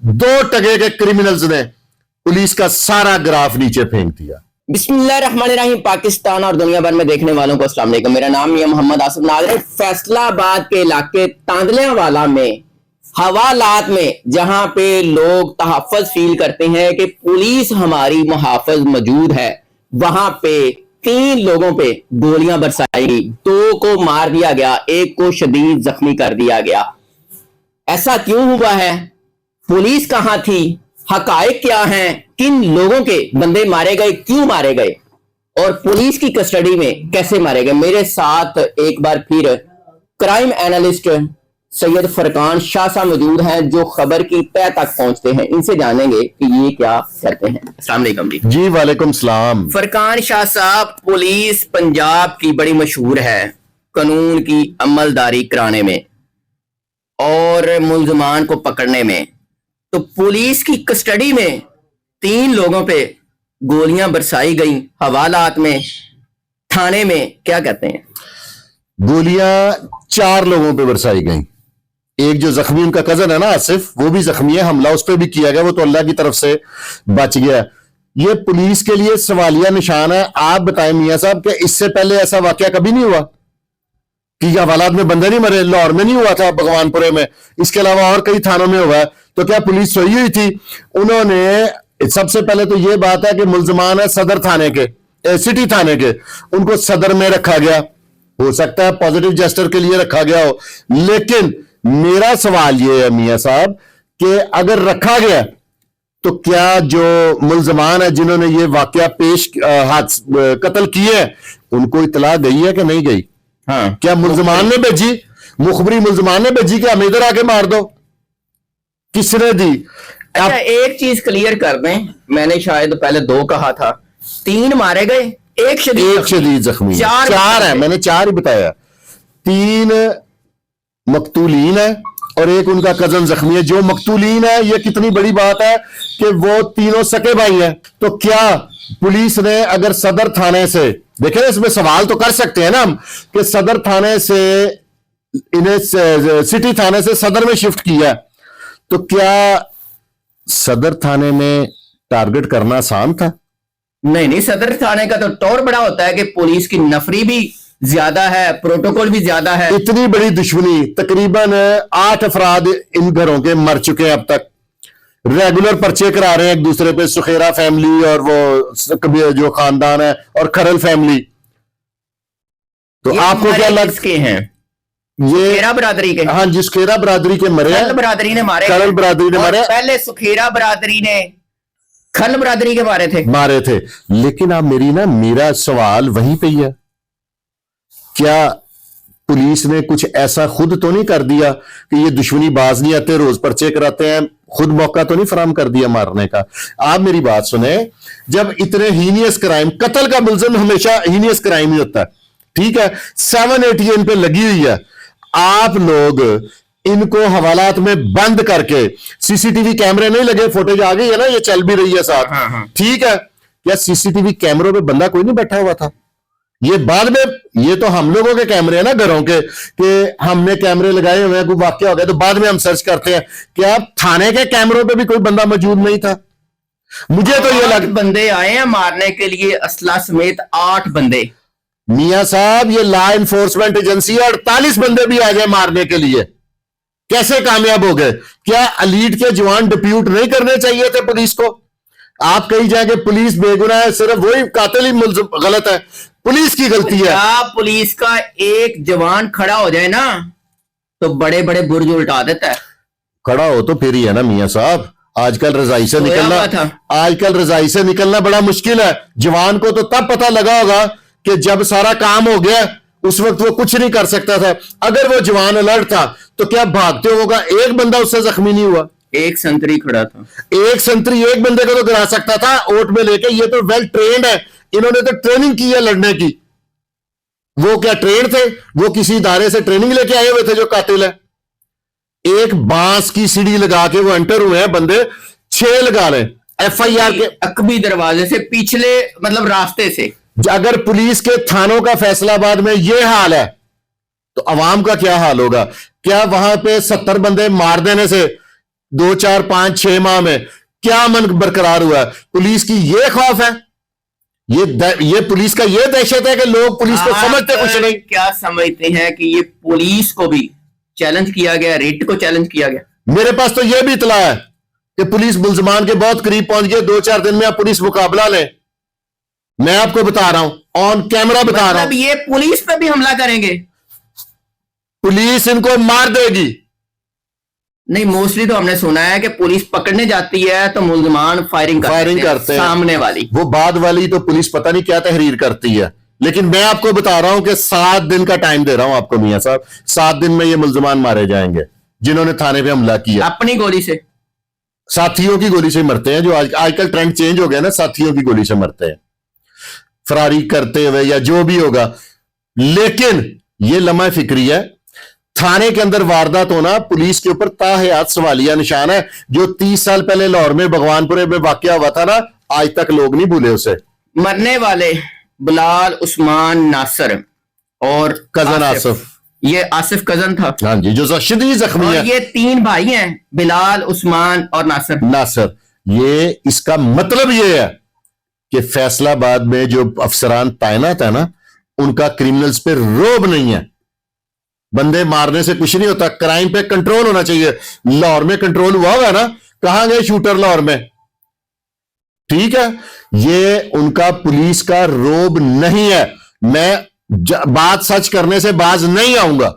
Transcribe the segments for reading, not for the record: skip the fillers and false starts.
2 टके के क्रिमिनल्स ने पुलिस का सारा ग्राफ नीचे फेंक दिया। बिस्मिल्लाहिर्रहमानिर्रहीम। पाकिस्तान और दुनिया भर में देखने वालों को अस्सलाम वालेकुम। मेरा नाम है मोहम्मद आसिफ नाज़रीन। फैसलाबाद के इलाके तांदलियावाला में हवालात में जहां पे लोग तहफ़्फ़ुज़ फील करते हैं कि पुलिस हमारी मुहाफ़िज़ मौजूद है, वहां पे 3 लोगों पे गोलियां बरसाई गई, 2 को मार दिया गया, 1 को शदीद जख्मी कर दिया गया। ऐसा क्यों हुआ है? पुलिस कहां थी? हकायक क्या हैं? किन लोगों के बंदे मारे गए, क्यों मारे गए और पुलिस की कस्टडी में कैसे मारे गए? मेरे साथ एक बार फिर क्राइम एनालिस्ट सैयद फरकान शाह साहब मौजूद हैं, जो खबर की तह तक पहुंचते हैं। इनसे जानेंगे कि ये क्या करते हैं। अस्सलाम वालेकुम जी। वालेकुम सलाम। फरकान शाह साहब, पुलिस पंजाब की बड़ी मशहूर है कानून की अमलदारी कराने में और मुल्ज़मान को पकड़ने में। तो पुलिस की कस्टडी में 3 लोगों पे गोलियां बरसाई गई हवालात में, थाने में, क्या कहते हैं? गोलियां 4 लोगों पे बरसाई गई। एक जो जख्मी उनका कजन है ना आसिफ, वो भी जख्मी है, हमला उस पर भी किया गया, वो तो अल्लाह की तरफ से बच गया। ये पुलिस के लिए सवालिया निशान है। आप बताएं मियां साहब कि इससे पहले ऐसा वाकया कभी नहीं हुआ कि हवालात में बंदे नहीं मरे? लाहौर में नहीं हुआ था, भगवानपुरे में, इसके अलावा और कई थानों में हुआ है। तो क्या पुलिस सोई हुई थी? उन्होंने सबसे पहले तो ये बात है कि मुल्जमान है सदर थाने के, सिटी थाने के, उनको सदर में रखा गया। हो सकता है पॉजिटिव जेस्टर के लिए रखा गया हो, लेकिन मेरा सवाल ये है मियां साहब कि अगर रखा गया तो क्या जो मुल्जमान है जिन्होंने ये वाकया पेश कत्ल किए उनको इतला गई है कि नहीं गई? हाँ, क्या मुल्जमान ने भेजी, मुखबरी मुल्जमान ने भेजी कि हमें इधर आके मार दो? किसने दी? अच्छा, एक चीज क्लियर कर दें, मैंने शायद पहले 2 कहा था, 3 मारे गए, एक शदीद जख्मी, 4 है, मैंने 4 ही बताया। 3 मकतूलीन है और एक उनका कजन जख्मी है। जो मकतूलीन है, ये कितनी बड़ी बात है कि वो तीनों सके भाई हैं। तो क्या पुलिस ने अगर सदर थाने से, देखें इसमें सवाल तो कर सकते हैं ना हम कि सदर थाने से इन्हें सिटी थाने से सदर में शिफ्ट किया, तो क्या सदर थाने में टारगेट करना आसान था? नहीं, सदर थाने का तो टौर बड़ा होता है कि पुलिस की नफरी भी ज्यादा है, प्रोटोकॉल भी ज्यादा है। इतनी बड़ी दुश्मनी, तकरीबन 8 अफराद इन घरों के मर चुके हैं अब तक। रेगुलर पर्चे करा रहे हैं एक दूसरे पे, सुखेरा फैमिली और वो जो खानदान है और खरल फैमिली। तो आपको क्या लगता हैं? ये सुखेरा बरादरी के? हाँ जी, सुखेरा बरादरी के मरे, खरल बरादरी ने मारे, खरल बरादरी ने मारे। पहले सुखेरा बरादरी ने खरल बरादरी के मारे थे। लेकिन अब मेरा सवाल वहीं पे ही है, क्या पुलिस ने कुछ ऐसा खुद तो नहीं कर दिया कि ये दुश्मनी बाज नहीं आते, रोज पर्चे कराते हैं, खुद मौका तो नहीं फराम कर दिया मारने का? आप मेरी बात सुने, जब इतने हीनियस क्राइम, कत्ल का मुल्जिम हमेशा हीनियस क्राइम ही होता है, ठीक है, 780 इन पे लगी हुई है। आप लोग इनको हवालात में बंद करके, सीसीटीवी कैमरे नहीं लगे, फुटेज आ गई है ना, ये चल भी रही है साथ, हाँ। ठीक है, क्या सीसीटीवी कैमरों पे बंदा कोई नहीं बैठा हुआ था? ये बाद में, ये तो हम लोगों के कैमरे हैं ना घरों के, कि हमने कैमरे लगाए हुए हैं, कोई वाकया हो गया तो बाद में हम सर्च करते हैं। क्या थाने के कैमरों पे भी कोई बंदा मौजूद नहीं था? मुझे तो ये लग, बंदे आए हैं मारने के लिए, असला समेत 8 बंदे। मियां साहब, ये लॉ एनफोर्समेंट एजेंसी है, 48 बंदे भी आ गए मारने के लिए, कैसे कामयाब हो गए? क्या एलीट के जवान डिप्यूट नहीं करने चाहिए थे पुलिस को? आप कहीं जाके पुलिस बेगुनाह है, सिर्फ वही कातिल ही गलत है, पुलिस की गलती है। क्या पुलिस का एक जवान खड़ा हो जाए ना तो बड़े बड़े बुर्ज उल्टा देता है। खड़ा हो तो फिर ही है ना मियां साहब। आजकल रजाई से निकलना बड़ा मुश्किल है। जवान को तो तब पता लगा होगा कि जब सारा काम हो गया, उस वक्त वो कुछ नहीं कर सकता था। अगर वो जवान अलर्ट था तो क्या भागते होगा एक बंदा उससे जख्मी नहीं हुआ? एक संतरी खड़ा था, एक संतरी एक बंदे को तो गिरा सकता था ओट में लेके। ये तो वेल ट्रेन्ड है, इन्होंने तो ट्रेनिंग की है लड़ने की। वो क्या ट्रेन थे? वो किसी इदारे से ट्रेनिंग लेके आए हुए थे जो कातिल है। एक बांस की सीढ़ी लगा के वो एंटर हुए हैं बंदे, 6 लगा लें एफआईआर के अकबी दरवाजे से, पिछले मतलब रास्ते से। अगर पुलिस के थानों का फैसलाबाद में यह हाल है तो अवाम का क्या हाल होगा? क्या वहां पे 70 बंदे मार देने से 2, 4, 5, 6 माह में क्या मन बरकरार हुआ है? पुलिस की ये खौफ है, ये पुलिस का ये दहशत है कि लोग पुलिस को समझते कुछ नहीं। क्या समझते हैं कि ये पुलिस को भी चैलेंज किया गया, रेट को चैलेंज किया गया? मेरे पास तो ये भी इतला है कि पुलिस मुल्जमान के बहुत करीब पहुंच गए। 2-4 दिन में आप पुलिस मुकाबला ले, मैं आपको बता रहा हूं, ऑन कैमरा बता रहा हूं। ये पुलिस पे भी हमला करेंगे? पुलिस इनको मार देगी। नहीं, मोस्टली तो हमने सुना है कि पुलिस पकड़ने जाती है तो मुल्जमान फायरिंग करते हैं सामने वाली। वो बाद वाली तो पुलिस पता नहीं क्या तहरीर करती है, लेकिन मैं आपको बता रहा हूं कि 7 दिन का टाइम दे रहा हूं आपको मियां साहब। 7 दिन में ये मुल्जमान मारे जाएंगे जिन्होंने थाने पे हमला किया। अपनी गोली से, साथियों की गोली से मरते हैं। जो आजकल ट्रेंड चेंज हो गया ना, साथियों की गोली से मरते हैं, फरारी करते हुए या जो भी होगा। लेकिन ये लम्हा फिक्री है, थाने के अंदर वारदात होना पुलिस के ऊपर ताहयात सवालिया निशान है। जो 30 साल पहले लाहौर में भगवानपुरे में वाकया हुआ था ना, आज तक लोग नहीं भूले उसे। मरने वाले बिलाल, उस्मान, नासिर और कजन आसिफ, ये आसिफ कजन था। हाँ जी, जो शदीद जख्मी है। ये 3 भाई हैं, बिलाल, उस्मान और नासिर। ये इसका मतलब ये है कि फैसलाबाद में जो अफसरान तैनात है ना, उनका क्रिमिनल्स पे रोब नहीं है। बंदे मारने से कुछ नहीं होता, क्राइम पे कंट्रोल होना चाहिए। लाहौर में कंट्रोल हुआ है ना, कहां गए शूटर लाहौर में? ठीक है, ये उनका पुलिस का रोब नहीं है। मैं बात सच करने से बाज नहीं आऊंगा।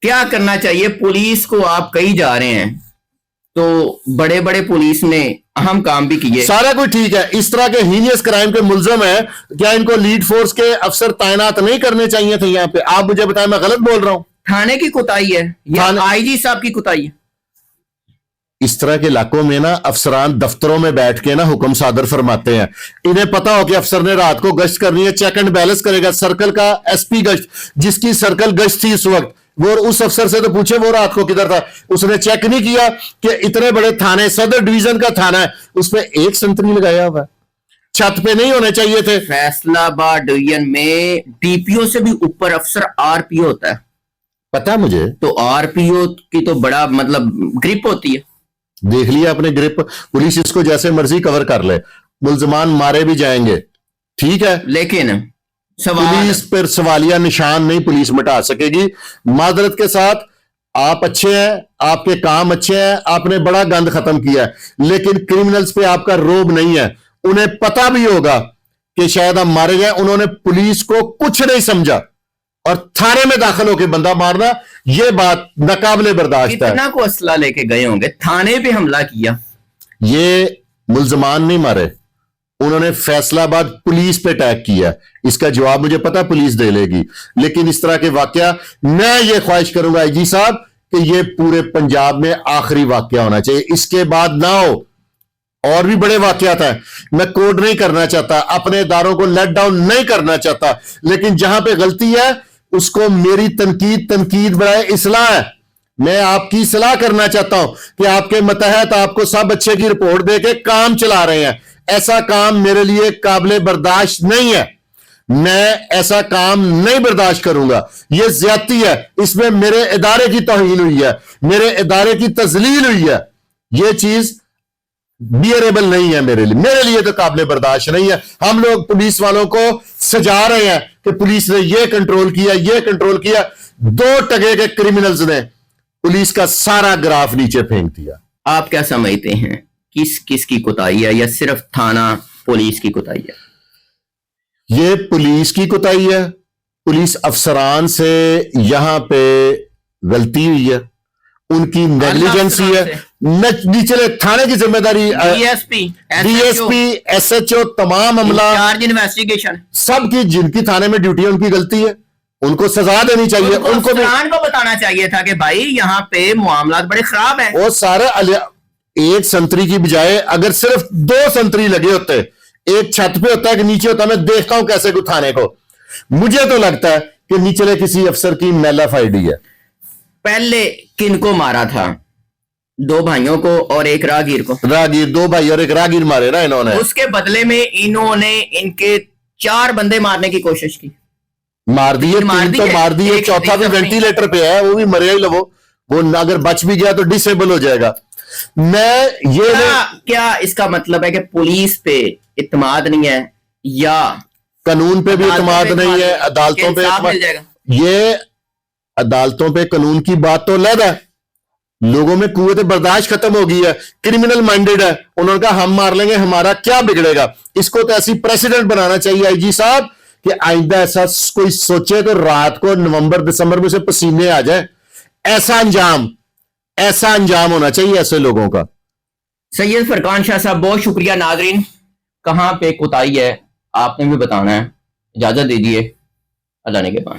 क्या करना चाहिए पुलिस को? आप कहीं जा रहे हैं तो बड़े बड़े पुलिस ने अहम काम भी किए, सारा कुछ ठीक है। इस तरह के हीनियस क्राइम के मुल्जिम है, क्या इनको लीड फोर्स के अफसर तैनात नहीं करने चाहिए थे यहाँ पे? आप मुझे बताएं, मैं गलत बोल रहा हूं? थाने की कुताही है या आईजी साहब की कुताही है? इस तरह के इलाकों में ना अफसरान दफ्तरों में बैठ के ना हुक्म सादर फरमाते हैं। इन्हें पता हो कि अफसर ने रात को गश्त करनी है, चेक एंड बैलेंस करेगा। सर्कल का एसपी गश्त, जिसकी सर्कल गश्त थी इस वक्त, वो उस अफसर से तो पूछे वो रात को किधर था। उसने चेक नहीं किया कि इतने बड़े थाने, सदर डिवीजन का थाना है, उसमें एक संतरी लगाया हुआ है, छत पे नहीं होने चाहिए थे। फैसलाबाद डिवीजन में डीपीओ से भी ऊपर अफसर आरपीओ होता है, पता मुझे। तो आरपीओ की तो बड़ा मतलब ग्रिप होती है। देख लिया अपने ग्रिप। पुलिस इसको जैसे मर्जी कवर कर ले, मुल्जमान मारे भी जाएंगे, ठीक है, लेकिन पुलिस पर सवालिया निशान नहीं पुलिस मिटा सकेगी। मादरत के साथ, आप अच्छे हैं, आपके काम अच्छे हैं, आपने बड़ा गंद खत्म किया है, लेकिन क्रिमिनल्स पे आपका रोब नहीं है। उन्हें पता भी होगा कि शायद हम मारे गए, उन्होंने पुलिस को कुछ नहीं समझा, और थाने में दाखिल होकर बंदा मारना, यह बात नाकाबिले बर्दाश्त है। कितना को असला लेके गए होंगे, थाने पे हमला किया। ये मुल्जमान नहीं मारे, उन्होंने फैसलाबाद पुलिस पे अटैक किया। इसका जवाब मुझे पता पुलिस दे लेगी, लेकिन इस तरह के वाकया, मैं ये ख्वाहिश करूंगा आईजी साहब कि ये पूरे पंजाब में आखिरी वाकया होना चाहिए, इसके बाद ना हो। और भी बड़े वाकयात हैं, मैं कोड नहीं करना चाहता, अपने इदारों को लेट डाउन नहीं करना चाहता, लेकिन जहां पे गलती है उसको मेरी तनकीद बराए इस्लाह है। मैं आपकी सलाह करना चाहता हूं कि आपके मतहत आपको सब अच्छे की रिपोर्ट देके काम चला रहे हैं। ऐसा काम मेरे लिए काबिले बर्दाश्त नहीं है, मैं ऐसा काम नहीं बर्दाश्त करूंगा। यह ज्यादती है, इसमें मेरे इदारे की तौहीन हुई है, मेरे इदारे की तजलील हुई है। यह चीज बियरेबल नहीं है मेरे लिए तो काबिले बर्दाश्त नहीं है। हम लोग पुलिस वालों को सजा रहे हैं कि पुलिस ने यह कंट्रोल किया। 2 टके के क्रिमिनल्स ने पुलिस का सारा ग्राफ नीचे फेंक दिया। आप क्या समझते हैं, किस की कुताही है, या सिर्फ थाना पुलिस की कुताही है? ये पुलिस की कुताही है, पुलिस अफसरान से यहां पे गलती हुई है, उनकी नेग्लिजेंसी है। निचले थाने की जिम्मेदारी, डीएसपी, एसएचओ, तमाम अमला, इन्वेस्टिगेशन, सबकी जिनकी थाने में ड्यूटी है उनकी गलती है, उनको सजा देनी चाहिए। उनको भी को बताना चाहिए था कि भाई यहाँ पे मामला बड़े खराब है। वो सारे एक संतरी की बजाय अगर सिर्फ 2 संतरी लगे होते, एक छत पे होता है कि नीचे होता है, मैं देखता हूं कैसे को थाने को। मुझे तो लगता है कि निचले किसी अफसर की मेलाफाइडी है। पहले किनको मारा था? 2 भाइयों को और एक राहगीर को। 2 भाई और एक राहगीर मारे ना इन्होंने। उसके बदले में इन्होंने इनके 4 बंदे मारने की कोशिश की, मार दिए, 3 तो मार दिए, चौथा भी वेंटिलेटर पे है, वो भी मरे ही। वो अगर बच भी गया तो डिसेबल हो जाएगा। میں یہ کیا اس کا مطلب ہے کہ پولیس پہ اعتماد نہیں ہے یا قانون پہ بھی اعتماد نہیں ہے, عدالتوں پہ انصاف مل جائے گا؟ یہ عدالتوں پہ قانون کی بات تو علیحدہ ہے, لوگوں میں قوت برداشت ختم ہو گئی ہے, کرمنل مائنڈڈ ہے, انہوں نے کہا ہم مار لیں گے, ہمارا کیا بگڑے گا. اس کو تو ایسی پریسیڈنٹ بنانا چاہیے آئی جی صاحب کہ آئندہ ایسا کوئی سوچے تو رات کو نومبر دسمبر میں سے پسینے آ جائیں. ایسا انجام ہونا چاہیے ایسے لوگوں کا. سید فرقان شاہ صاحب بہت شکریہ. ناظرین کہاں پہ کوتاہی ہے آپ نے بھی بتانا ہے, اجازت دیجیے, اللہ نے کے پاس.